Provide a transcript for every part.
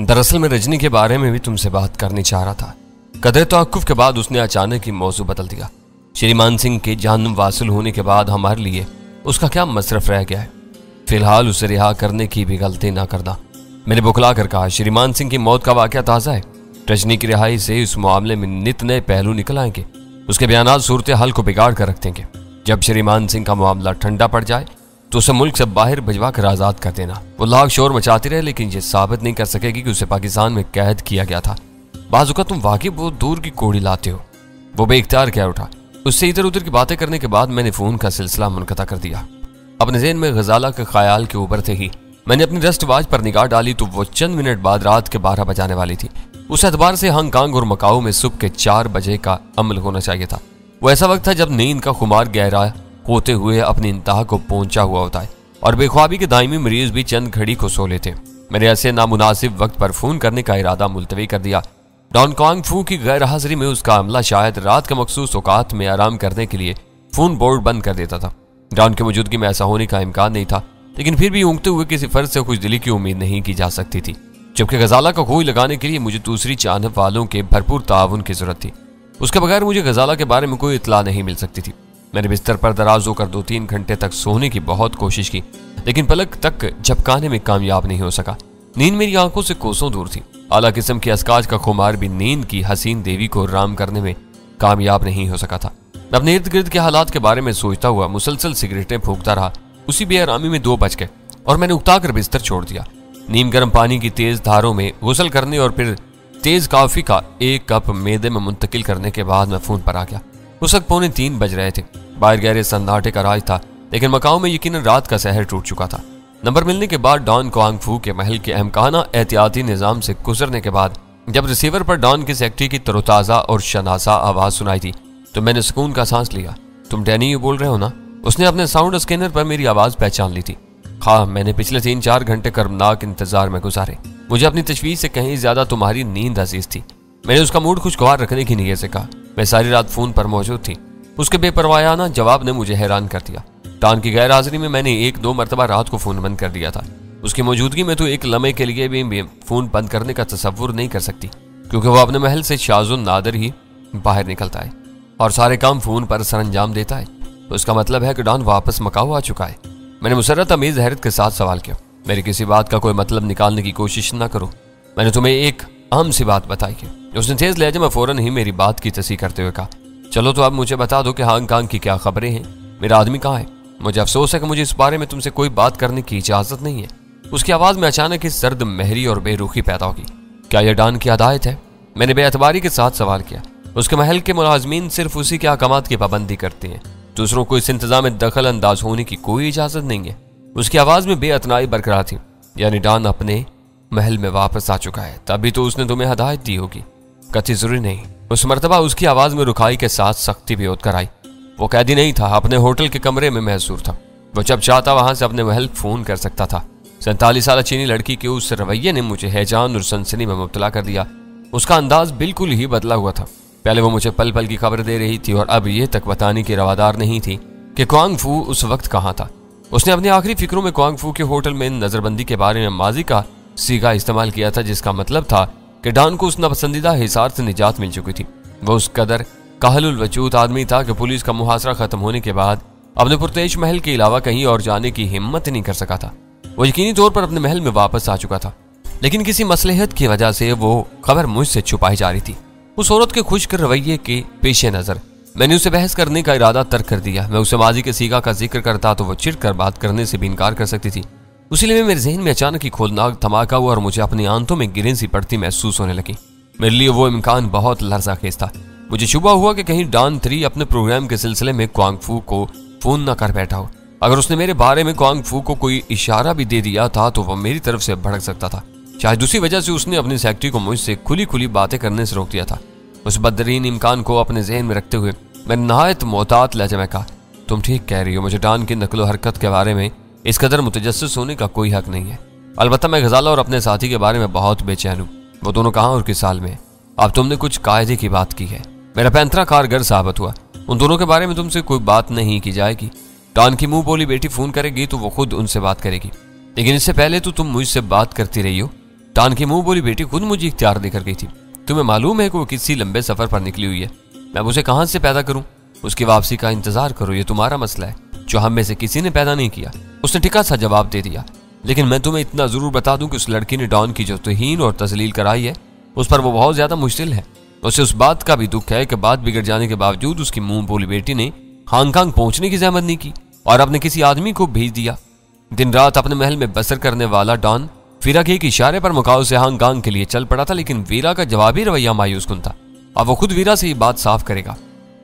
दरअसल मैं रजनी के बारे में भी तुमसे बात करनी चाह रहा था। कदर तवक्कुफ के बाद उसने अचानक ही मौजू बदल दिया। श्रीमान सिंह के जहन्नुम वासिल होने के बाद हमारे लिए उसका क्या मसरफ रह गया है। फिलहाल उसे रिहा करने की भी गलती ना करना। मैंने बुखला कर कहा, श्रीमान सिंह की मौत का वाकया ताज़ा है। रजनी की रिहाई से इस मामले में नित नए पहलू निकल आएंगे। उसके बयानात सूरत हाल को बिगाड़ कर रख देंगे। जब श्रीमान सिंह का मामला ठंडा पड़ जाए तो उसे मुल्क से बाहर भिजवा कर आज़ाद कर देना। वो लाख शोर मचाती रहे लेकिन ये साबित नहीं कर सकेगी कि उसे पाकिस्तान में कैद किया गया था। बाजुका तुम वाकई बहुत दूर की कोड़ी लाते हो। वो बेइख्तियार क्या उठा। उससे इधर उधर की बातें करने के बाद मैंने फोन का सिलसिला मुनक़ता कर दिया। अपने ज़हन में गजाला के ख्याल के उभरते ही मैंने अपनी रस्ट वाच पर निगाह डाली तो वो चंद मिनट बाद रात के 12 बजाने वाली थी। उस एतबार से हांगकांग और मकाऊ में सुबह के 4 बजे का अमल होना चाहिए था। वो ऐसा वक्त था जब नींद का खुमार गहरा होते हुए अपनी इंतहा को पहुंचा हुआ होता है और बेख्वाबी के दायमी मरीज भी चंद घड़ी को सो लेते। मैंने ऐसे नामुनासिब वक्त पर फोन करने का इरादा मुलतवी कर दिया। डॉन क्वांग फू की गैर हाजिरी में उसका अमला शायद रात के मखसूस औकात में आराम करने के लिए फोन बोर्ड बंद कर देता था। डॉन की मौजूदगी में ऐसा होने का इम्कान नहीं था, लेकिन फिर भी ऊँगते हुए किसी फर्ज से कुछ दिली की उम्मीद नहीं की जा सकती थी। जबकि गजाला का खोई लगाने के लिए मुझे दूसरी चाहत वालों के भरपूर ताउन की जरूरत थी। उसके बगैर मुझे गजाला के बारे में कोई इत्तला नहीं मिल सकती थी। मैंने बिस्तर पर दराज होकर 2-3 घंटे तक सोने की बहुत कोशिश की, लेकिन पलक तक झपकाने में कामयाब नहीं हो सका। नींद मेरी आंखों से कोसों दूर थी। आला किस्म की अस्काज का खुमार भी नींद की हसीन देवी को राम करने में कामयाब नहीं हो सका था। मैं अपने इर्द गिर्द के हालात के बारे में सोचता हुआ मुसलसल सिगरेटें फूंकता रहा। उसी बेआरामी में 2 बज गए और मैंने उकता कर बिस्तर छोड़ दिया। नीम गर्म पानी की तेज धारों में गुसल करने और फिर तेज कॉफी का 1 कप मैदे में मुंतकिल करने के बाद मैं फोन पर आ गया। उस वक्त 2:45 बज रहे थे। बाहर गहरे सन्नाटे का राज था, लेकिन मकाऊ में यकीनन रात का सहर टूट चुका था। नंबर मिलने के बाद डॉन क्वांग फू के महल के अहमकाना एहतियाती निजाम से गुजरने के बाद जब रिसीवर पर डॉन की सेक्रेटरी की तरोताज़ा और शनासा आवाज सुनाई थी तो मैंने सुकून का सांस लिया। तुम डैनी यू बोल रहे हो ना? उसने अपने साउंड स्कैनर पर मेरी आवाज पहचान ली थी। हाँ, मैंने पिछले 3-4 घंटे कर्मनाक इंतजार में गुजारे। मुझे अपनी तशवीश से कहीं ज्यादा तुम्हारी नींद अजीज थी। मैंने उसका मूड खुशगवार रखने की नीयत से कहा। मैं सारी रात फोन पर मौजूद थी। उसके बेपरवायाना जवाब ने मुझे हैरान कर दिया। डॉन की गैर हाजिरी में मैंने 1-2 मरतबा रात को फोन बंद कर दिया था। उसकी मौजूदगी में तो एक लम्हे के लिए भी फोन बंद करने का तसव्वुर नहीं कर सकती, क्योंकि वो अपने महल से शाज़ुन नादर ही बाहर निकलता है और सारे काम फोन पर सरअंजाम देता है। तो इसका मतलब है कि डॉन वापस मकाऊ आ चुका है। मैंने मुसर्रत अमीज हैरत के साथ सवाल किया। मेरी किसी बात का कोई मतलब निकालने की कोशिश न करो। मैंने तुम्हें एक अहम सी बात बताई है। उसने तेज लहजे में फौरन ही मेरी बात की तस्दीक करते हुए कहा, चलो तो अब मुझे बता दो कि हांगकांग की क्या खबरें हैं। मेरा आदमी कहाँ है? मुझे अफसोस है कि मुझे इस बारे में तुमसे कोई बात करने की इजाजत नहीं है। उसकी आवाज में अचानक इस सर्द महरी और बेरुखी पैदा होगी। क्या यह डॉन की हदायत है? मैंने बेअतबारी के साथ सवाल किया। उसके महल के मुलाजमीन सिर्फ उसी के अहकामात की पाबंदी करते हैं। दूसरों को इस इंतजाम में दखल अंदाज होने की कोई इजाजत नहीं है। उसकी आवाज में बेअतनाई बरकरार थी। यानी डॉन अपने महल में वापस आ चुका है, तभी तो उसने तुम्हें हदायत दी होगी। कतई जरूरी नहीं। उस मर्तबा उसकी आवाज में रुखाई के साथ सख्ती भी उतर आई। वो कैदी नहीं था, अपने होटल के कमरे में महसूर था। वो जब चाहता वहां से अपने महल फोन कर सकता था। 47 साल चीनी लड़की के उस रवैये ने मुझे हैजान और सनसनी में मुब्तला कर दिया। उसका अंदाज बिल्कुल ही बदला हुआ था। पहले वो मुझे पल पल की खबर दे रही थी और अब ये तक बताने की रवादार नहीं थी कि क्वांग फू उस वक्त कहाँ था। उसने अपनी आखिरी फिक्रों में क्वांग फू के होटल में नजरबंदी के बारे में माजी का सीगा इस्तेमाल किया था, जिसका मतलब था कि डॉन को उस नापसंदीदा हिसार से निजात मिल चुकी थी। वो उस कदर काहलुल वजूद आदमी था कि पुलिस का मुहासरा खत्म होने के बाद अपने पुरतेश महल के अलावा कहीं और जाने की हिम्मत नहीं कर सका था। वो यकीनी तौर पर अपने महल में वापस आ चुका था, लेकिन किसी मसलहत की वजह से वो खबर मुझसे छुपाई जा रही थी। उस औरत के खुश्क रवैये के पेश नजर मैंने उसे बहस करने का इरादा तर्क कर दिया। मैं उसे माजी के सीगा का जिक्र करता तो वो चिढ़कर बात करने से भी इनकार कर सकती थी। उसीलिए मेरे जहन में अचानक ही खोलनाक धमाका हुआ और मुझे अपनी आंतों में गिरें सी पड़ती महसूस होने लगी। मेरे लिए वो इम्कान बहुत लर्ज़ाखेज था। मुझे शुबा हुआ कि कहीं डॉन 3 अपने प्रोग्राम के सिलसिले में क्वांग फू को फोन न कर बैठा हो। अगर उसने मेरे बारे में क्वांग फू को कोई इशारा भी दे दिया था तो वह मेरी तरफ से भड़क सकता था। शायद उसी वजह से उसने अपनी सेक्रेटरी को मुझसे खुली खुली बातें करने से रोक दिया था। उस बदतरीन इम्कान को अपने जहन में रखते हुए मैंने नहायत मोहतात लहजे में कहा, तुम ठीक कह रही हो। मुझे डॉन की नकलो हरकत के बारे में इस कदर मुतजस्सिस होने का कोई हक नहीं है। अलबत्ता मैं गजाला और अपने साथी के बारे में बहुत बेचैन हूँ। वो दोनों कहाँ और किस साल में? अब तुमने कुछ कायदे की बात की है। मेरा पैंतरा कारगर साबित हुआ। उन दोनों के बारे में तुमसे कोई बात नहीं की जाएगी। डॉन की मुंह बोली बेटी फोन करेगी तो वो खुद उनसे बात करेगी, लेकिन इससे पहले तो तुम मुझसे बात करती रही हो। डॉन की मुंह बोली बेटी खुद मुझे इख्तियार देकर गई थी। तुम्हें मालूम है कि वो किसी लंबे सफर पर निकली हुई है। मैं उसे कहां से पैदा करूं? उसकी वापसी का इंतजार करो, ये तुम्हारा मसला है, जो हम में से किसी ने पैदा नहीं किया। उसने टिका सा जवाब दे दिया। लेकिन मैं तुम्हें इतना जरूर बता दूं कि उस लड़की ने डॉन की जो तौहीन और तजलील कराई है, उस पर वो बहुत ज्यादा मुश्किल है। उसे उस बात का भी दुख है कि बात बिगड़ जाने के बावजूद उसकी मुंह बोली बेटी ने हांगकांग पहुंचने की जहमत नहीं की और अपने किसी आदमी को भेज दिया। दिन रात अपने महल में बसर करने वाला डॉन वीरा के एक इशारे पर मुकाओ से हांगकांग के लिए चल पड़ा था। लेकिन वीरा का जवाबी रवैया मायूस कुन था। अब वो खुद वीरा से ये बात साफ करेगा।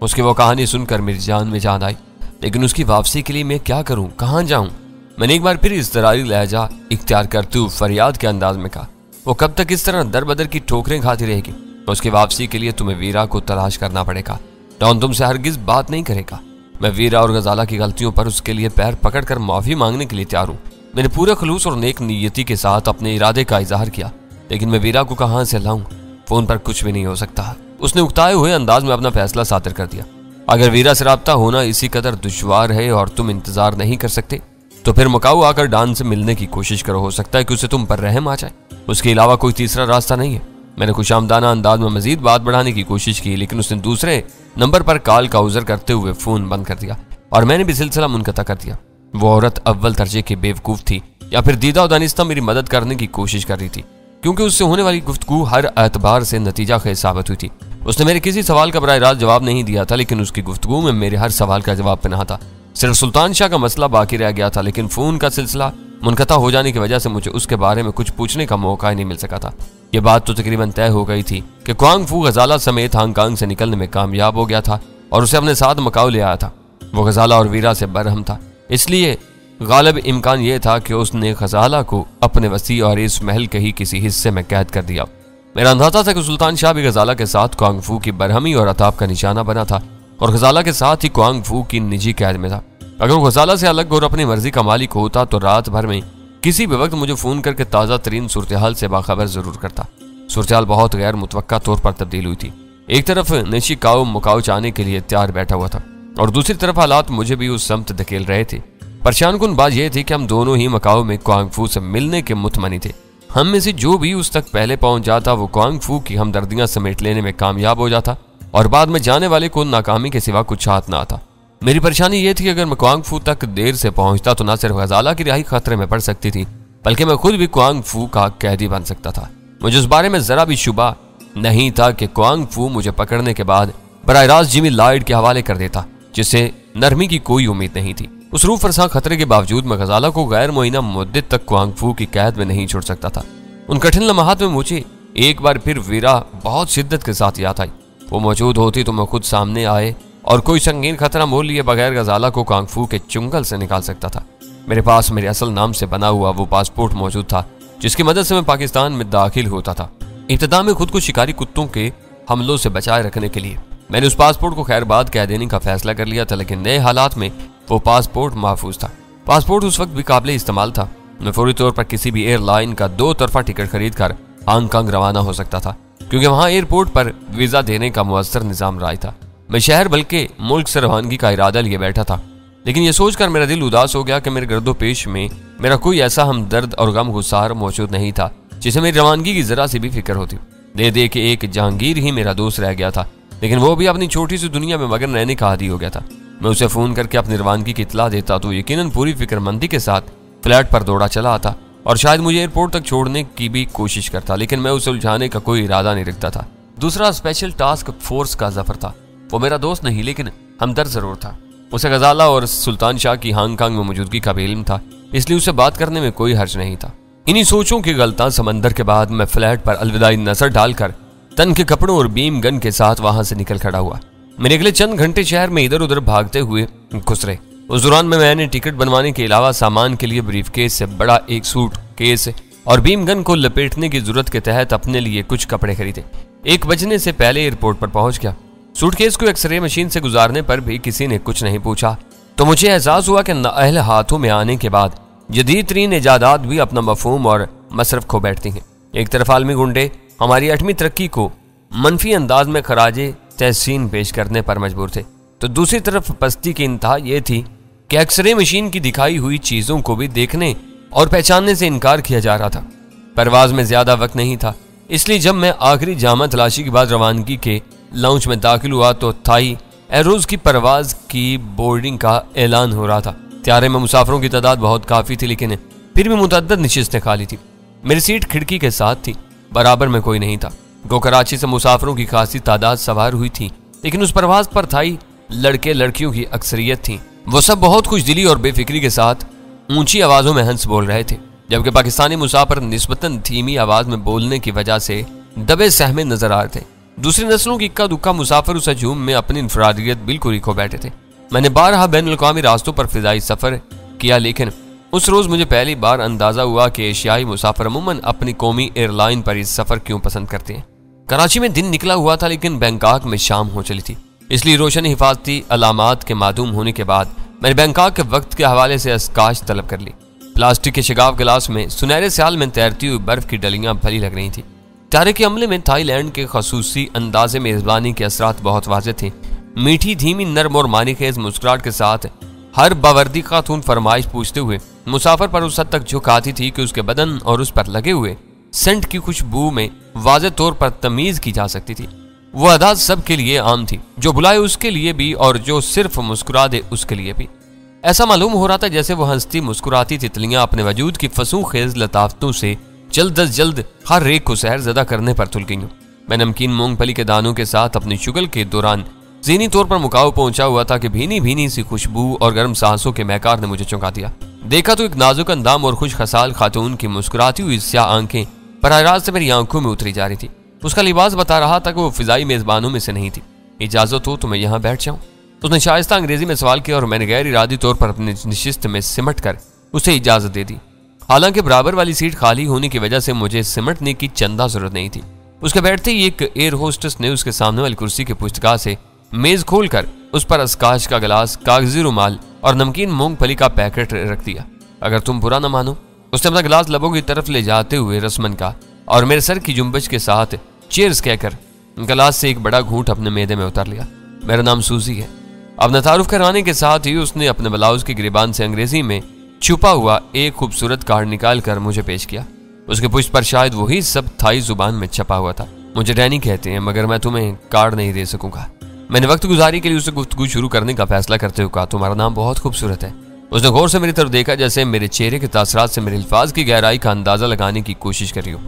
उसकी वो कहानी सुनकर मेरी जान में जान आई। लेकिन उसकी वापसी के लिए मैं क्या करूं, कहां जाऊं? मैंने एक बार फिर इज़्तिरारी लहजा इख्तियार करते हुए फरियाद के अंदाज में कहा, वो कब तक इस तरह दर बदर की ठोकरें खाती रहेगी? उसकी वापसी के लिए तुम्हें वीरा को तलाश करना पड़ेगा। डॉन तुमसे हरगिज बात नहीं करेगा। मैं वीरा और गजाला की गलतियों पर उसके लिए पैर पकड़कर माफी मांगने के लिए तैयार हूं। मैंने पूरे खलूस और नेक नीयती के साथ अपने इरादे का इजहार किया। लेकिन मैं वीरा को कहां से लाऊं? फोन पर कुछ भी नहीं हो सकता। उसने उकताए हुए अंदाज में अपना फैसला सादर कर दिया। अगर वीरा से राब्ता होना इसी कदर दुश्वार है और तुम इंतजार नहीं कर सकते, तो फिर मुकाऊ आकर डॉन से मिलने की कोशिश करो। हो सकता है कि उसे तुम पर रहम आ जाए। उसके अलावा कोई तीसरा रास्ता नहीं है। मैंने खुशामदाना अंदाज में मजीद बात बढ़ाने की कोशिश की, लेकिन उसने दूसरे नंबर पर कॉल का उज़र करते हुए फोन बंद कर दिया और मैंने भी सिलसिला मुनक़ता कर दिया। वो औरत अव्वल दर्जे की बेवकूफ़ थी या फिर दीदा दानिस्ता मेरी मदद करने की कोशिश कर रही थी, क्योंकि उससे होने वाली गुफ्तगू हर एतबार से नतीजा खेज साबित हुई थी। उसने मेरे किसी सवाल का बराह रास्त जवाब नहीं दिया था, लेकिन उसकी गुफ्तगू में मेरे हर सवाल का जवाब पनाह था। सिर्फ सुल्तान शाह का मसला बाकी रह गया था, लेकिन फोन का सिलसिला मुनक़ता हो जाने की वजह से मुझे उसके बारे में कुछ पूछने का मौका ही नहीं मिल सका था। यह बात तो तकरीबन तय हो गई थी कि क्वांग फू गजाला समेत हांगकांग से निकलने में कामयाब हो गया था और उसे अपने साथ मकाऊ ले आया था। वो गजाला और वीरा से बरहम था, इसलिए गालिब इम्कान यह था कि उसने गजाला को अपने वसी और इस महल के ही किसी हिस्से में कैद कर दिया। मेरा अंदाजा था कि सुल्तान शाह भी गजाला के साथ क्वांग फू की बरहमी और अताब का निशाना बना था और गजाला के साथ ही क्वांग फू की निजी कैद में था। अगर वो गजाला से अलग और अपनी मर्जी का मालिक होता तो रात भर में किसी भी वक्त मुझे फोन करके ताज़ा तरीन सूरत हाल से बाखबर जरूर करता। सूरत हाल बहुत गैर मुतवक्का तौर पर तब्दील हुई थी। एक तरफ निशी काऊ मुकाऊ चाहने के लिए तैयार बैठा हुआ था और दूसरी तरफ हालात मुझे भी उस समत धकेल रहे थे। परेशान कुन बात यह थी कि हम दोनों ही मकाऊ में क्वांग फू से मिलने के मुतमनी थे। हम में से जो भी उस तक पहले पहुंच जाता वो क्वांग फू की हमदर्दियां समेट लेने में कामयाब हो जाता और बाद में जाने वाले को नाकामी के सिवा कुछ हाथ ना आता। मेरी परेशानी ये थी कि अगर मैं क्वांग फू तक देर से पहुंचता तो न सिर्फ गजाला की रिहाई खतरे में पड़ सकती थी, बल्कि मैं खुद भी क्वांग फू का कैदी बन सकता था। मुझे उस बारे में जरा भी शुबा नहीं था कि क्वांग फू मुझे पकड़ने के बाद बराह रास्त जिमी लॉयड के हवाले कर देता, जिससे नरमी की कोई उम्मीद नहीं थी। उस रूह फरसा खतरे के बावजूद मैं गजाला को गैर मुइना मुद्दत तक क्वांग फू की कैद में नहीं छोड़ सकता था। उन कठिन लम्हात में मुझे एक बार फिर वीरा बहुत शिद्दत के साथ याद आई। वो मौजूद होती तो मैं खुद सामने आए और कोई संगीन खतरा मोल लिए बगैर गजाला को क्वांग फू के चुंगल से निकाल सकता था। मेरे पास मेरे असल नाम से बना हुआ वो पासपोर्ट मौजूद था, जिसकी मदद से मैं पाकिस्तान में दाखिल होता था। इब्तिदा में खुद को शिकारी कुत्तों के हमलों से बचाए रखने के लिए मैंने उस पासपोर्ट को खैरबाद कह देने का फैसला कर लिया था, लेकिन नए हालात में वो पासपोर्ट महफूज था। पासपोर्ट उस वक्त भी काबिल इस्तेमाल था। मैं फौरी तौर पर किसी भी एयरलाइन का 2 तरफा टिकट खरीद कर हांगकांग रवाना हो सकता था, क्योंकि वहां एयरपोर्ट पर वीजा देने का मुअस्सर निजाम राय था। मैं शहर बल्कि मुल्क से रवानगी का इरादा लिए बैठा था, लेकिन यह सोचकर मेरा दिल उदास हो गया कि मेरे गर्दो पेश में मेरा कोई ऐसा हमदर्द और गम गुसार मौजूद नहीं था जिसे मेरी रवानगी की जरा सी भी फिक्र होती। दे के एक जहांगीर ही मेरा दोस्त रह गया था, लेकिन वो भी अपनी छोटी सी दुनिया में मगन रहने का आदी हो गया था। मैं उसे फोन करके अपनी रवानगी की इत्तला देता तो यकीनन पूरी फिक्रमंदी के साथ फ्लैट पर दौड़ा चला आता और शायद मुझे एयरपोर्ट तक छोड़ने की भी कोशिश करता, लेकिन मैं उसे उलझाने का कोई इरादा नहीं रखता था। दूसरा स्पेशल टास्क फोर्स का जफर था। वो मेरा दोस्त नहीं, लेकिन हमदर्द जरूर था। उसे गजाला और सुल्तान शाह की हांगकांग में मौजूदगी का भी इल्म था, इसलिए उसे बात करने में कोई हर्ज नहीं था। इन्हीं सोचों के गलता समंदर के बाद मैं फ्लैट पर अलविदाई नजर डालकर तन के कपड़ों और बीम गन के साथ वहां से निकल खड़ा हुआ। मेरे अगले चंद घंटे शहर में इधर उधर भागते हुए गुजरे। उस दौरान में मैंने टिकट बनवाने के अलावा सामान के लिए ब्रीफकेस से बड़ा एक सूट केस और बीम गन को लपेटने की जरूरत के तहत अपने लिए कुछ कपड़े खरीदे। 1 बजने से पहले एयरपोर्ट पर पहुंच गया। सूटकेस को एक्सरे मशीन से गुजारने पर भी किसी ने कुछ नहीं पूछा, तो मुझे एहसास हुआ कि नाअहल हाथों में आने के बाद जदीद तरीन इजादात भी अपना मफहूम और मसरफ खो बैठती हैं। एक तरफ आलमी गुंडे हमारी 8वीं तरक्की को मनफी अंदाज में खराजे तहसीन पेश करने पर मजबूर थे, तो दूसरी तरफ पस्ती की इंतहा यह थी कि एक्सरे मशीन की दिखाई हुई चीजों को भी देखने और पहचानने से इनकार किया जा रहा था। परवाज में ज्यादा वक्त नहीं था, इसलिए जब मैं आखिरी जामा तलाशी के बाद रवानगी के लाउंज में दाखिल हुआ तो थाई एरोज की परवाज की बोर्डिंग का ऐलान हो रहा था। त्यारे में मुसाफिरों की तादाद बहुत काफी थी, लेकिन फिर भी मुतअद्दिद नशिस्तें खाली थी। मेरी सीट खिड़की के साथ थी, बराबर में कोई नहीं था। गो कराची से मुसाफिरों की खासी तादाद सवार हुई थी, लेकिन उस परवाज पर थाई लड़के लड़कियों की अक्सरियत थी। वो सब बहुत खुशदिली और बेफिक्री के साथ ऊंची आवाजों में हंस बोल रहे थे, जबकि पाकिस्तानी मुसाफिर निस्बतन धीमी आवाज में बोलने की वजह से दबे सहमे नजर आ रहे थे। दूसरी नस्लों की इक्का दुक्का मुसाफिर उस हजूम में अपनी इंफरादियत बिल्कुल ही खो बैठे थे। मैंने बारहा बैनुल-अक़वामी रास्तों पर फिजाई सफर किया, लेकिन उस रोज मुझे पहली बार अंदाजा हुआ कि एशियाई मुसाफिर अमूमन अपनी कौमी एयरलाइन पर इस सफर क्यों पसंद करते हैं। कराची में दिन निकला हुआ था, लेकिन बैंकॉक में शाम हो चली थी, इसलिए रोशन हिफाजती अलामात के मादूम होने के बाद मैंने बैंकॉक के वक्त के हवाले से अस्काश तलब कर ली। प्लास्टिक के शिगाफ गिलास में सुनहरे स्याल में तैरती हुई बर्फ की डलियां भली लग रही थी। तारे के अमले में थाईलैंड के खसूसी अंदाजे मेजबानी के असरात बहुत वाज़ेह थे। मीठी धीमी नर्म और मानीखेज मुस्कुराहट के साथ हर बावर्दी खातून फरमाइश पूछते हुए मुसाफिर पर उस हद तक झुक आती थी कि उसके बदन और उस पर लगे हुए सेंट की खुशबू में वाज़ेह तौर पर तमीज की जा सकती थी। वो अदा सब के लिए आम थी, जो बुलाए उसके लिए भी और जो सिर्फ मुस्कुरा दे उसके लिए भी। ऐसा मालूम हो रहा था जैसे वो हंसती मुस्कुराती तितलियां अपने वजूद की फसूं खेज लताफतों से जल्द अज जल्द हर एक को सहर ज़दा करने पर तुल गई हूँ। मैं नमकीन मूंगफली के दानों के साथ अपनी शुगल के दौरान ज़हनी तौर पर मुकाव पहुंचा हुआ था कि भीनी भीनी सी खुशबू और गर्म सांसों के महकार ने मुझे चौंका दिया। देखा तो एक नाजुक अंदाम और खुश खसाल खातून की मुस्कुराती हुई स्याह आंखें बराह रास्त से मेरी आंखों में उतरी जा रही थी। उसका लिबास बता रहा था कि वो फिजाई मेजबानों में से नहीं थी। इजाजत हो तो मैं यहाँ बैठ जाऊँ? उसने शाइस्ता अंग्रेजी में सवाल किया और मैंने गैर इरादी तौर पर अपनी निशिस्त में सिमट कर उसे इजाजत दे दी। हालांकि बराबर वाली सीट खाली होने की वजह से मुझे सिमटने की चंदा जरूरत नहीं थी। उसके बैठते ही एक एयर होस्टेस ने उसके सामने वाली कुर्सी की पुस्तका से मेज खोलकर उस पर अस्काच का गिलास, कागजी रुमाल और नमकीन मूंगफली का पैकेट रख दिया। अगर तुम बुरा न मानो, उसने अपना गिलास लबों की तरफ ले जाते हुए रस्मन का और मेरे सर की जुम्बश के साथ चीयर्स कहकर गिलास से एक बड़ा घूंट अपने मेदे में उतार लिया। मेरा नाम सूजी है। अब तारुफ कराने के साथ ही उसने अपने ब्लाउज की गिरेबान से अंग्रेजी में छुपा हुआ एक खूबसूरत कार्ड निकाल कर मुझे पेश किया। उसके पुष्ट पर शायद वही सब थाई जुबान में छपा हुआ था। मुझे डैनी कहते हैं, मगर मैं तुम्हें कार्ड नहीं दे सकूंगा। मैंने वक्त गुजारी के लिए उससे गुफ्तगू शुरू करने का फैसला करते हुए कहा, तुम्हारा नाम बहुत खूबसूरत है। उसने गौर से मेरी तरफ देखा, जैसे मेरे चेहरे के तासरात से मेरे अल्फाज की गहराई का अंदाजा लगाने की कोशिश कर रही हो।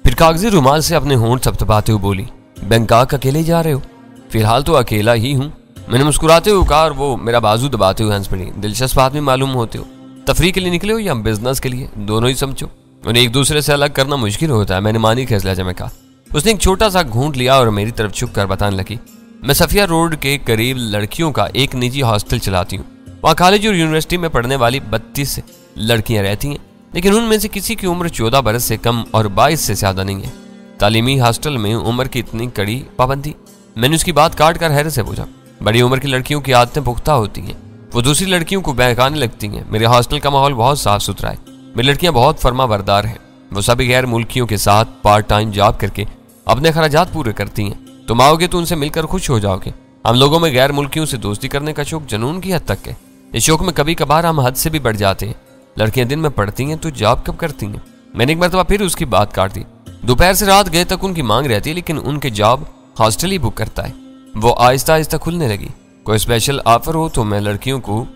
फिर कागजी रुमाल से अपने होंठ थपथपाते हुए बोली, बैंकॉक अकेले जा रहे हो? फिलहाल तो अकेला ही हूँ। मैंने मुस्कुराते हुए कहा और वो मेरा बाजू दबाते हुए हंस पड़ी। दिलचस्प आदमी मालूम होते हो। तफरीह के लिए निकले हो या बिजनेस के लिए? दोनों ही समझो। उन्हें एक दूसरे से अलग करना मुश्किल होता है। मैंने मानी फैसला जमा कहा। उसने एक छोटा सा घूंट लिया और मेरी तरफ झुक कर बताने लगी, मैं सफिया रोड के करीब लड़कियों का एक निजी हॉस्टल चलाती हूँ। वहाँ कॉलेज और यूनिवर्सिटी में पढ़ने वाली 32 लड़कियां रहती हैं, लेकिन उनमें से किसी की उम्र 14 बरस से कम और 22 से ज्यादा नहीं है। तालीमी हॉस्टल में उम्र की इतनी कड़ी पाबंदी? मैंने उसकी बात काट कर हैरत से पूछा। बड़ी उम्र की लड़कियों की आदतें पुख्ता होती हैं, वो दूसरी लड़कियों को बहकाने लगती हैं। मेरे हॉस्टल का माहौल बहुत साफ सुथरा है। मेरी लड़कियां बहुत फर्मा बरदार हैं। वो सभी गैर मुल्कियों के साथ पार्ट टाइम जॉब करके अपने खर्चात पूरे करती हैं। तुम आओगे तो उनसे मिलकर खुश हो जाओगे। हम लोगों में गैर मुल्कियों से दोस्ती करने का शौक जुनून की हद तक है। इस शौक में कभी कभार हम हद से भी बढ़ जाते हैं। लड़कियां दिन में पढ़ती हैं तो जॉब कब करती हैं? मैंने एक मरतबा फिर उसकी बात काट दी। दोपहर से रात गए तक उनकी मांग रहती है, लेकिन उनके जॉब हॉस्टल ही बुक करता है। वो आहिस्ता आहिस्ता खुलने लगी। कोई स्पेशल ऑफर हो तो मैं लड़कियों को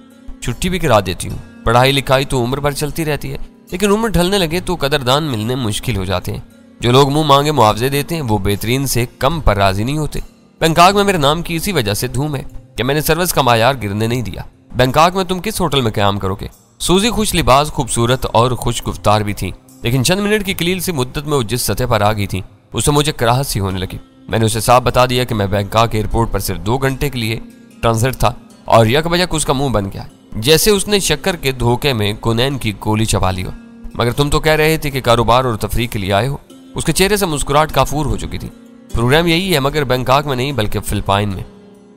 छुट्टी भी करा देती हूँ। पढ़ाई लिखाई तो उम्र भर चलती रहती है, लेकिन उम्र ढलने लगे तो कदरदान मिलने मुश्किल हो जाते हैं। जो लोग मुंह मांगे मुआवजे देते हैं वो बेहतरीन से कम पर राजी नहीं होते। बैंकॉक में मेरे नाम की इसी वजह से धूम है कि मैंने सर्विस का मायार गिरने नहीं दिया। बैंकॉक में तुम किस होटल में क़याम करोगे? सूजी खुश लिबास, खूबसूरत और खुश गुफ्तार भी थी, लेकिन चंद मिनट की कलील सी मुद्दत में वो जिस सतह पर आ गई थी उससे मुझे कराहत सी होने लगी। मैंने उसे साफ बता दिया कि मैं बैंकॉक एयरपोर्ट पर सिर्फ 2 घंटे के लिए ट्रांजिट था और यक बजक उसका मुंह बन गया, जैसे उसने शक्कर के धोखे में कोनैन की गोली चबा ली हो। मगर तुम तो कह रहे थे कि कारोबार और तफरीह के लिए आए हो। उसके चेहरे से मुस्कुराहट काफूर हो चुकी थी। प्रोग्राम यही है, मगर बैंकॉक में नहीं बल्कि फिलिपाइन में।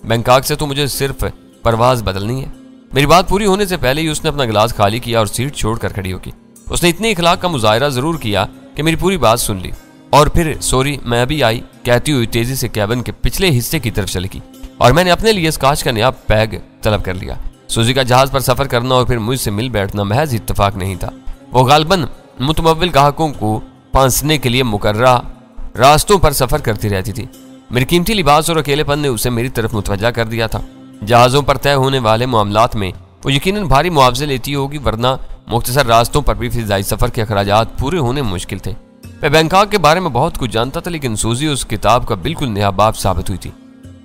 बैंकॉक से तो मुझे सिर्फ परवाज बदलनी है। मेरी बात पूरी होने से पहले ही उसने अपना गिलास खाली किया और सीट छोड़कर खड़ी होगी। उसने इतने इखलाक का मुजाहरा जरूर किया कि मेरी पूरी बात सुन ली और फिर सॉरी मैं अभी आई कहती हुई तेजी से कैबिन के पिछले हिस्से की तरफ चली गई और मैंने अपने लिए स्काच का नया पैग तलब कर लिया। सूजी का जहाज पर सफर करना और फिर मुझसे मिल बैठना महज इत्तेफाक नहीं था। वो गालबन मुतमव्विल ग्राहकों को फांसने के लिए मुकर्रा रास्तों पर सफर करती रहती थी। मेरे कीमती लिबास और अकेलेपन ने उसे मेरी तरफ मुतवज्जा कर दिया था। जहाज़ों पर तय होने वाले मामलात में वो यकीनन भारी मुआवजे लेती होगी, वरना मुख्तसर रास्तों पर भी फिजाई सफर के अखराजात पूरे होने मुश्किल थे। मैं बैंकॉक के बारे में बहुत कुछ जानता था, लेकिन सूजी उस किताब का बिल्कुल नया बाप साबित हुई थी।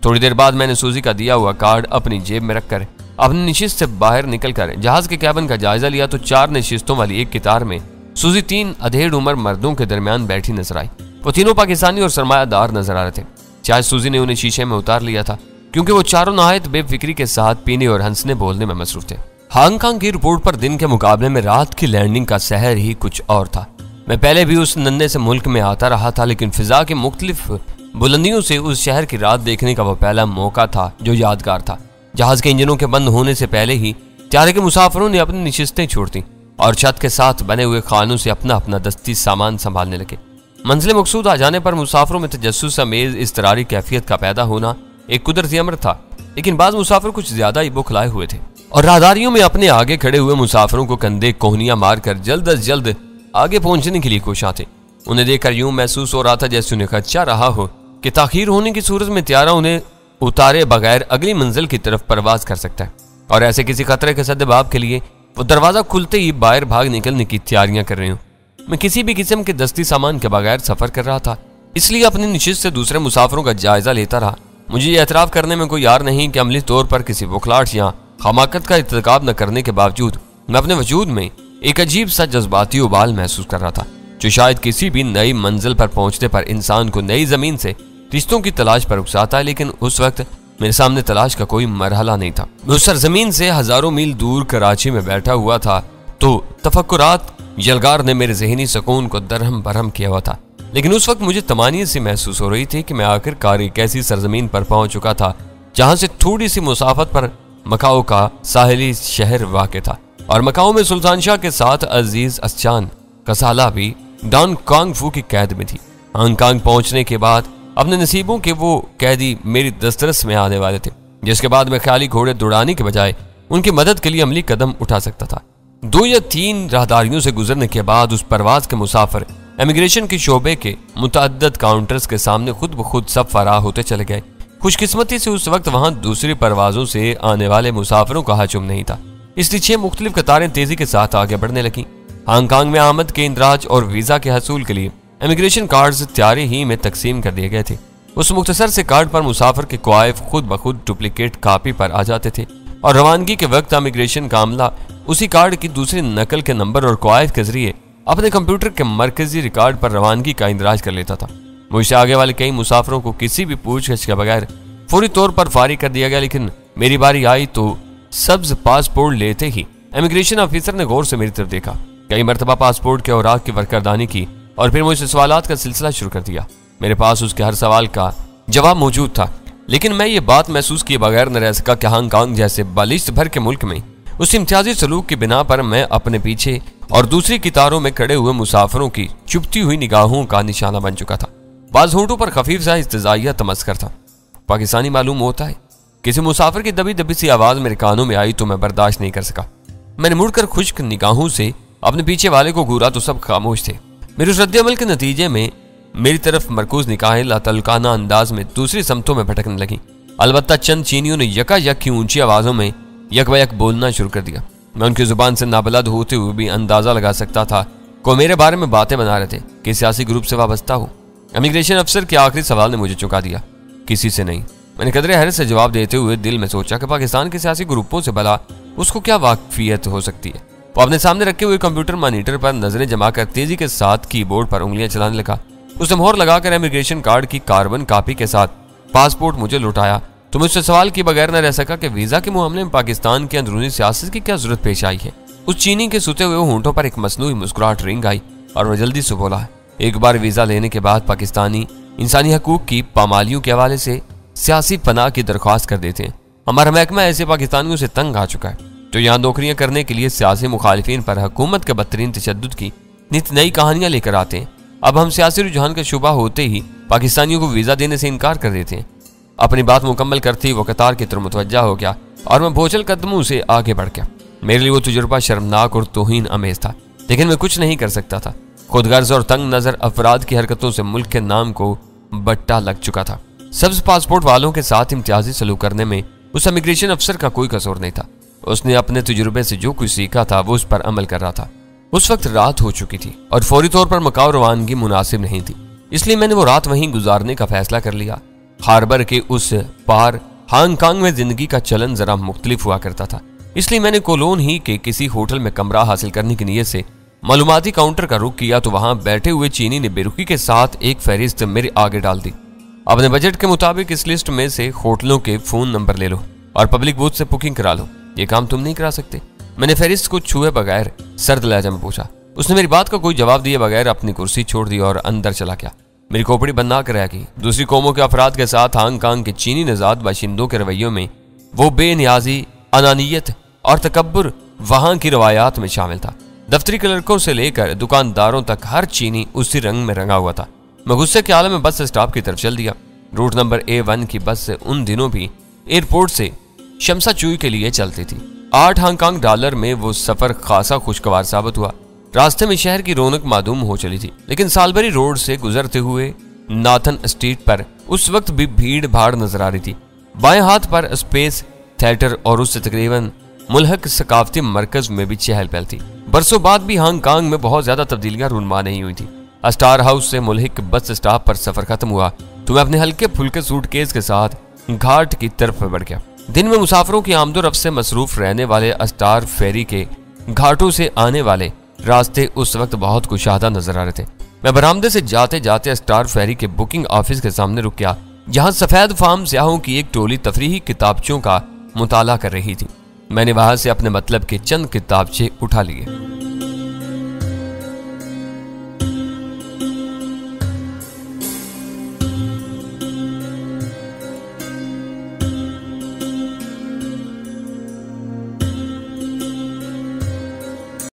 थोड़ी देर बाद मैंने सूजी का दिया हुआ कार्ड अपनी जेब में रखकर अपनी नशिस्त से बाहर निकलकर जहाज के कैबिन का जायजा लिया तो 4 नशिस्तों वाली एक कितार में सूजी 3 अधेड़ उम्र मर्दों के दरमियान बैठी नजर आई। वो तीनों पाकिस्तानी और सरमायादार नजर आ रहे थे। शायद सूजी ने उन्हें शीशे में उतार लिया था, क्योंकि वो चारों नहायत बेफिक्री के साथ पीने और हंसने बोलने में मसरूफ थे। हांगकांग की रिपोर्ट पर दिन के मुकाबले में रात की लैंडिंग का सहर ही कुछ और था। मैं पहले भी उस नन्हे से मुल्क में आता रहा था, लेकिन फिजा के मुख्तलिफ बुलंदियों से उस शहर की रात देखने का वो पहला मौका था जो यादगार था। जहाज के इंजनों के बंद होने से पहले ही त्यारे के मुसाफिरों ने अपनी नशिस्तें छोड़ दी और छत के साथ बने हुए खानों से अपना अपना दस्ती सामान संभालने लगे। मंजिल मकसूद आ जाने पर मुसाफिरों में तजस्सुस अमेज इस्तरारी कैफियत का पैदा होना एक कुदरती अमर था, लेकिन बाद मुसाफिर कुछ ज्यादा ही बुखलाए हुए थे और राहदारियों में अपने आगे खड़े हुए मुसाफिरों को कंधे कोहनियां मारकर जल्द अज जल्द आगे पहुंचने के लिए कोशिश थे। उन्हें देखकर यूं महसूस हो रहा था जैसे उन्हें खदशा रहा हो कि ताखीर होने की सूरत में त्यारा उन्हें उतारे बगैर अगली मंजिल की तरफ परवाज कर सकता है, और ऐसे किसी खतरे के सद्देबाब के लिए वो दरवाजा खुलते ही बाहर भाग निकलने की तैयारियां कर रही हूँ। मैं किसी भी किस्म के दस्ती सामान के बगैर सफर कर रहा था, इसलिए अपनी निशिस्त से दूसरे मुसाफिरों का जायजा लेता रहा। मुझे ये एतराफ करने में कोई यार नहीं कि अमली तौर पर किसी बुखलाहट या हमाकत का इर्तिकाब न करने के बावजूद मैं अपने वजूद में एक अजीब सा जज्बाती उबाल महसूस कर रहा था, जो शायद किसी भी नई मंजिल पर पहुंचने पर इंसान को नई जमीन से रिश्तों की तलाश पर उकसाता है। लेकिन उस वक्त मेरे सामने तलाश का कोई मरहला नहीं था। मैं उस सरजमीन से हजारों मील दूर कराची में बैठा हुआ था तो तफक्कुरात यलगार ने मेरे जहनी सुकून को दरहम बरहम किया हुआ था। लेकिन उस वक्त मुझे तमानियत सी महसूस हो रही थी कि मैं आखिरकार एक ऐसी सरजमीन पर पहुंच चुका था जहां से थोड़ी सी मुसाफत पर मकाओ का साहिली शहर वाक़ था, और मकाओ में सुल्तान शाह के साथ अजीज अस्चान कसाला भी डॉन कांग फू की कैद में थी। हांगकांग पहुंचने के बाद अपने नसीबों के वो कैदी मेरी दस्तरस में आने वाले थे, जिसके बाद मैं ख्याली घोड़े दौड़ाने के बजाय उनकी मदद के लिए अमली कदम उठा सकता था। 2 या 3 राहदारियों से गुजरने के बाद उस परवाज के मुसाफिर इमिग्रेशन के शोबे के मुतअद्दिद काउंटर्स के सामने खुद ब खुद सब फराह होते चले गए। खुशकिस्मती से उस वक्त वहां दूसरी परवाजों से आने वाले मुसाफिरों का हजूम नहीं था, इसलिए 6 मुख्तलिफ कतारें तेजी के साथ आगे बढ़ने लगी। हांगकांग में आमद के इंदराज और वीजा के हसूल के लिए इमिग्रेशन कार्ड्स त्यारे ही में तकसीम कर दिए गए थे। उस मुख्तसर से कार्ड पर मुसाफिर के क्वाइफ खुद ब खुद डुप्लीकेट कापी पर आ जाते थे, और रवानगी के वक्त इमिग्रेशन का अमला उसी कार्ड की दूसरी नकल के नंबर और क्वाइफ के जरिए अपने कंप्यूटर के मरकजी रिकॉर्ड पर रवानगी का इंदराज कर लेता था। मुझसे आगे वाले कई मुसाफिरों को किसी भी पूछताछ के बगैर फौरी तौर पर फारिग कर दिया गया, लेकिन मेरी बारी आई तो सब्ज पासपोर्ट लेते ही इमिग्रेशन ऑफिसर ने गौर से मेरी तरफ देखा। कई मरतबा पासपोर्ट के औराक की वरकरदानी की और फिर मुझसे सवालात का सिलसिला शुरू कर दिया। मेरे पास उसके हर सवाल का जवाब मौजूद था, लेकिन मैं ये बात महसूस किए बगैर न रह सका कि हांगकांग जैसे बालिश भर के मुल्क में उस इम्तियाजी सलूक की बिना पर मैं अपने पीछे और दूसरी कितारों में खड़े हुए मुसाफिरों की चुभती हुई निगाहों का निशाना बन चुका था। बाज होंठों पर खफीफ सा इस्तिजाइया तमस्कर था। पाकिस्तानी मालूम होता है। किसी मुसाफिर की दबी दबी सी आवाज मेरे कानों में आई तो मैं बर्दाश्त नहीं कर सका। मैंने मुड़कर खुश्क निगाहों से अपने पीछे वाले को घूरा तो सब खामोश थे। मेरे उस रद्द-ए-अमल के नतीजे में मेरी तरफ मरकूज निगाहें लातल्काना अंदाज में दूसरी समतों में भटकने लगी। अलबत्ता चंद चीनियों ने यकायक की ऊंची आवाजों में यकबयक बोलना शुरू कर दिया। मैं उनकी जुबान से नाबलद होते हुए भी अंदाजा लगा सकता था को मेरे बारे में बातें बना रहे थे कि सियासी ग्रुप से वाबस्ता हो। इमिग्रेशन अफसर के आखिरी सवाल ने मुझे चुका दिया। किसी से नहीं। मैंने कदरे हैरत से जवाब देते हुए दिल में सोचा कि पाकिस्तान के सियासी ग्रुपों से भला उसको क्या वाकफियत हो सकती है। वो अपने सामने रखे हुए कंप्यूटर मॉनिटर पर नजरें जमा कर तेजी के साथ कीबोर्ड पर उंगलियां चलाने लगा। उसने मोहर लगाकर इमिग्रेशन कार्ड की कार्बन कॉपी के साथ पासपोर्ट मुझे लौटाया तो मुझसे सवाल किए बगैर न रह सका कि वीजा के मामले में पाकिस्तान की अंदरूनी सियासत की क्या जरूरत पेश आई है। उस चीनी के सुते हुए होंठों पर एक मसनूई मुस्कुराहट रिंग आई और वह जल्दी से बोला, एक बार वीजा लेने के बाद पाकिस्तानी इंसानी हकूक की पामालियों के हवाले से सियासी पनाह की दरख्वास्त कर देते हैं। हमारा महकमा ऐसे पाकिस्तानियों से तंग आ चुका है जो यहाँ नौकरियां करने के लिए सियासी मुखालिफिन पर हुकूमत के बदतरीन तशद्दुद की नित नई कहानियां लेकर आते हैं। अब हम सियासी रुझान का शुबा होते ही पाकिस्तानियों को वीजा देने से इनकार कर देते हैं। अपनी बात मुकम्मल करते ही वो कतार की तरफ मुतवज्जा हो गया और मैं बोझल कदमों से आगे बढ़ गया। मेरे लिए वो तजुर्बा शर्मनाक और तौहीन अमेज था, लेकिन मैं कुछ नहीं कर सकता था। खुदगर्ज और तंग नजर अफराद की हरकतों से मुल्क के नाम को बट्टा लग चुका था। सब्ज पासपोर्ट वालों के साथ इम्तियाजी सलूक करने में उस इमिग्रेशन अफसर का कोई कसूर नहीं था। उसने अपने तजुर्बे से जो कुछ सीखा था वो उस पर अमल कर रहा था। उस वक्त रात हो चुकी थी और फौरी तौर पर मकाओ रवानगी मुनासिब नहीं थी, इसलिए मैंने वो रात वहीं गुजारने का फैसला कर लिया। हार्बर के उस पार हांगकांग में जिंदगी का चलन जरा मुख्तलिफ हुआ करता था, इसलिए मैंने कोलोन ही के किसी होटल में कमरा हासिल करने की नीयत से मालूमाती काउंटर का रुख किया तो वहां बैठे हुए चीनी ने बेरुखी के साथ एक फहरिस्त मेरे आगे डाल दी। अपने बजट के मुताबिक इस लिस्ट में से होटलों के फोन नंबर ले लो और पब्लिक बूथ से बुकिंग करा लो। ये काम तुम नहीं करा सकते? मैंने फहरिस्त को छुए बगैर सर्द लहजा में पूछा। उसने मेरी बात का कोई जवाब दिए बगैर अपनी कुर्सी छोड़ दी और अंदर चला गया। मेरी खोपड़ी बंद ना कर रहा कि दूसरी कौमों के अफराद के साथ हांगकांग के चीनी नजात बाशिंदों के रवैयों में वो बेनियाजी, अनानियत और तकब्बुर वहां की रवायात में शामिल था। दफ्तरी क्लर्कों से लेकर दुकानदारों तक हर चीनी उसी रंग में रंगा हुआ था। मैं गुस्से के आलम में बस स्टॉप की तरफ चल दिया। रूट नंबर A1 की बस से उन दिनों भी एयरपोर्ट से शमशाचुई के लिए चलती थी। 8 हांगकांग डॉलर में वो सफर खासा खुशगवार साबित हुआ। रास्ते में शहर की रौनक मादूम हो चली थी, लेकिन सालबरी रोड से गुजरते हुए नाथन स्ट्रीट पर उस वक्त भी भीड़ भाड़ नजर आ रही थी। बाएं हाथ पर स्पेस थिएटर और उससे तकरीबन मुल्हक सकाफती मरकज में भी चहल पहल थी। बरसों बाद भी हांगकांग में बहुत ज्यादा तब्दीलियां रूनमा नहीं हुई थी। स्टार हाउस से मुल्हिक बस स्टॉप पर सफर खत्म हुआ तो मैं अपने हल्के फुल्के सूटकेस के साथ घाट की तरफ बढ़ गया। दिन में मुसाफिरों की आमदोरफ्त से मसरूफ रहने वाले स्टार फेरी के घाटों से आने वाले रास्ते उस वक्त बहुत कुशादा नजर आ रहे थे। मैं बरामदे से जाते जाते स्टार फेरी के बुकिंग ऑफिस के सामने रुक गया, जहां सफेद फार्म स्याहों की एक टोली तफरीही किताबचों का मुताला कर रही थी। मैंने वहां से अपने मतलब के चंद किताबचे उठा लिए।